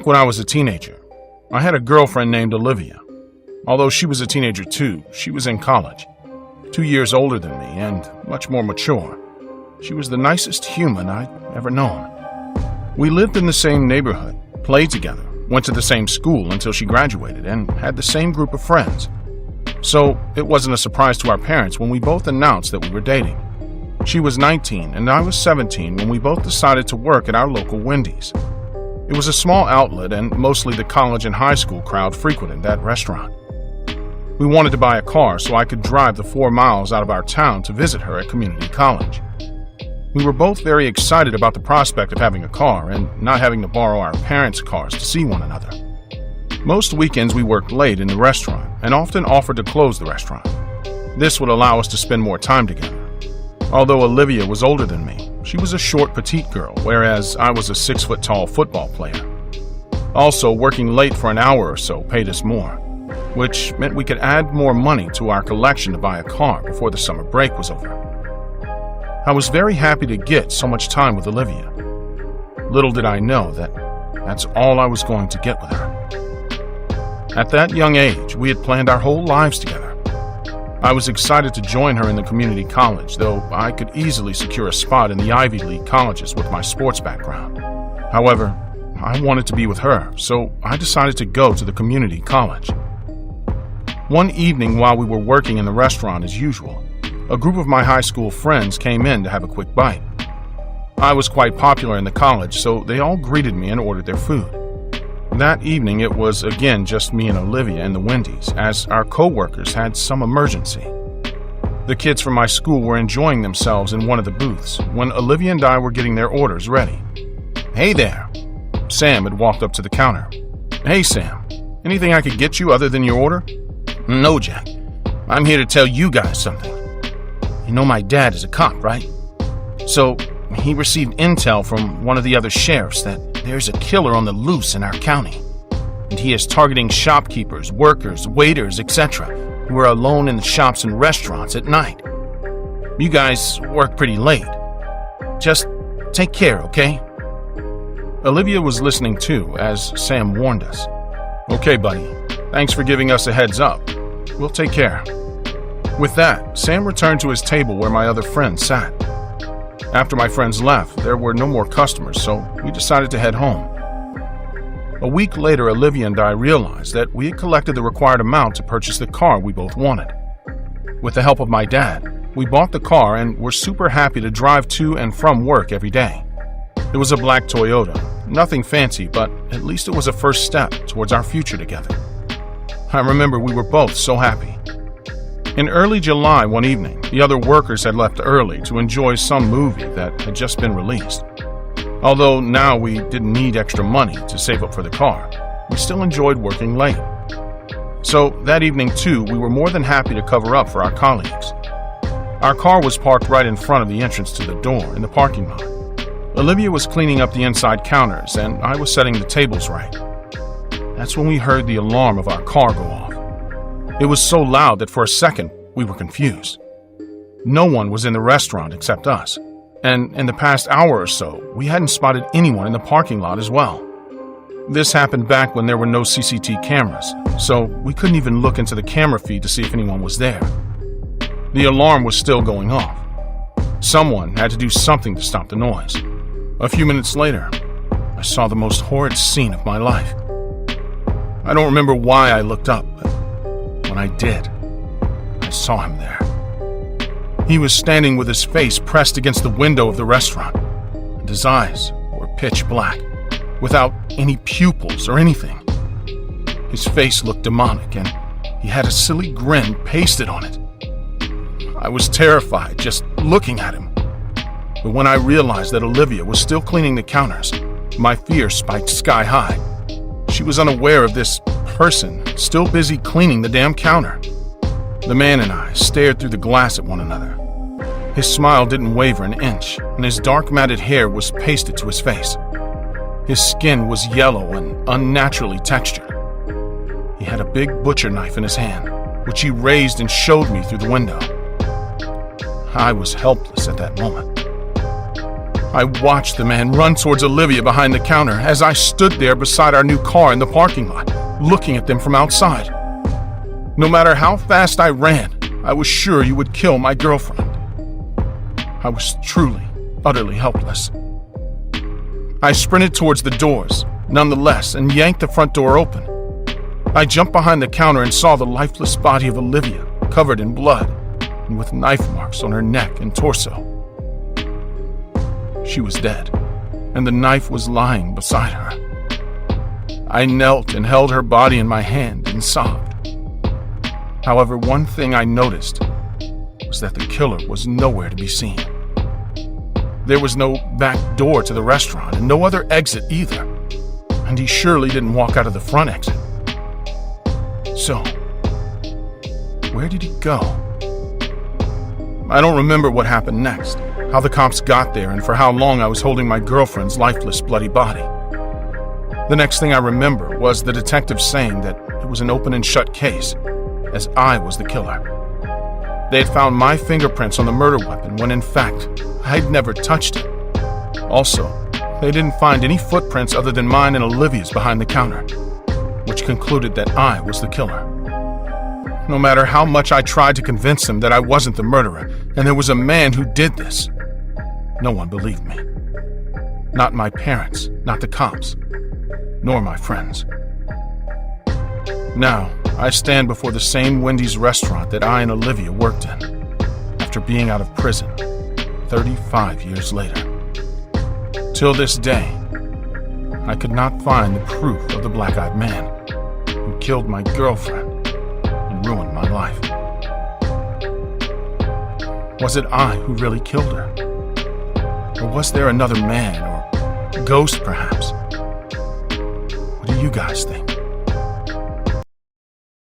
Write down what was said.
Back when I was a teenager, I had a girlfriend named Olivia. Although she was a teenager too, she was in college, 2 years older than me and much more mature. She was the nicest human I'd ever known. We lived in the same neighborhood, played together, went to the same school until she graduated, and had the same group of friends. So it wasn't a surprise to our parents when we both announced that we were dating. She was 19 and I was 17 when we both decided to work at our local Wendy's. It was a small outlet and mostly the college and high school crowd frequented that restaurant. We wanted to buy a car so I could drive the 4 miles out of our town to visit her at community college. We were both very excited about the prospect of having a car and not having to borrow our parents' cars to see one another. Most weekends we worked late in the restaurant and often offered to close the restaurant. This would allow us to spend more time together. Although Olivia was older than me, she was a short, petite girl, whereas I was a 6-foot-tall football player. Also, working late for an hour or so paid us more, which meant we could add more money to our collection to buy a car before the summer break was over. I was very happy to get so much time with Olivia. Little did I know that that's all I was going to get with her. At that young age, we had planned our whole lives together. I was excited to join her in the community college, though I could easily secure a spot in the Ivy League colleges with my sports background. However, I wanted to be with her, so I decided to go to the community college. One evening while we were working in the restaurant as usual, a group of my high school friends came in to have a quick bite. I was quite popular in the college, so they all greeted me and ordered their food. That evening, it was again just me and Olivia in the Wendy's, as our co-workers had some emergency. The kids from my school were enjoying themselves in one of the booths when Olivia and I were getting their orders ready. "Hey there!" Sam had walked up to the counter. "Hey Sam, anything I could get you other than your order?" "No, Jack. I'm here to tell you guys something. You know my dad is a cop, right? So he received intel from one of the other sheriffs that there's a killer on the loose in our county, and he is targeting shopkeepers, workers, waiters, etc., who are alone in the shops and restaurants at night. You guys work pretty late. Just take care, okay?" Olivia was listening too, as Sam warned us. "Okay, buddy. Thanks for giving us a heads up. We'll take care." With that, Sam returned to his table where my other friends sat. After my friends left, there were no more customers, so we decided to head home. A week later, Olivia and I realized that we had collected the required amount to purchase the car we both wanted. With the help of my dad, we bought the car and were super happy to drive to and from work every day. It was a black Toyota, nothing fancy, but at least it was a first step towards our future together. I remember we were both so happy. In early July one evening, the other workers had left early to enjoy some movie that had just been released. Although now we didn't need extra money to save up for the car, we still enjoyed working late. So that evening too, we were more than happy to cover up for our colleagues. Our car was parked right in front of the entrance to the door in the parking lot. Olivia was cleaning up the inside counters and I was setting the tables right. That's when we heard the alarm of our car go off. It was so loud that for a second we were confused. No one was in the restaurant except us, and in the past hour or so, we hadn't spotted anyone in the parking lot as well. This happened back when there were no CCTV cameras, so we couldn't even look into the camera feed to see if anyone was there. The alarm was still going off. Someone had to do something to stop the noise. A few minutes later, I saw the most horrid scene of my life. I don't remember why I looked up, but when I did, I saw him there. He was standing with his face pressed against the window of the restaurant, and his eyes were pitch black, without any pupils or anything. His face looked demonic, and he had a silly grin pasted on it. I was terrified just looking at him. But when I realized that Olivia was still cleaning the counters, my fear spiked sky high. She was unaware of this person still busy cleaning the damn counter. The man and I stared through the glass at one another. His smile didn't waver an inch, and his dark matted hair was pasted to his face. His skin was yellow and unnaturally textured. He had a big butcher knife in his hand, which he raised and showed me through the window. I was helpless at that moment. I watched the man run towards Olivia behind the counter as I stood there beside our new car in the parking lot, looking at them from outside. No matter how fast I ran, I was sure you would kill my girlfriend. I was truly, utterly helpless. I sprinted towards the doors, nonetheless, and yanked the front door open. I jumped behind the counter and saw the lifeless body of Olivia, covered in blood and with knife marks on her neck and torso. She was dead, and the knife was lying beside her. I knelt and held her body in my hand and sobbed. However, one thing I noticed was that the killer was nowhere to be seen. There was no back door to the restaurant and no other exit either, and he surely didn't walk out of the front exit. So, where did he go? I don't remember what happened next, how the cops got there, and for how long I was holding my girlfriend's lifeless, bloody body. The next thing I remember was the detective saying that it was an open and shut case, as I was the killer. They had found my fingerprints on the murder weapon when in fact, I'd never touched it. Also, they didn't find any footprints other than mine and Olivia's behind the counter, which concluded that I was the killer. No matter how much I tried to convince them that I wasn't the murderer and there was a man who did this, no one believed me. Not my parents, not the cops, nor my friends. Now, I stand before the same Wendy's restaurant that I and Olivia worked in, after being out of prison 35 years later. Till this day, I could not find the proof of the black-eyed man who killed my girlfriend and ruined my life. Was it I who really killed her? Or was there another man, or a ghost perhaps? What do you guys think?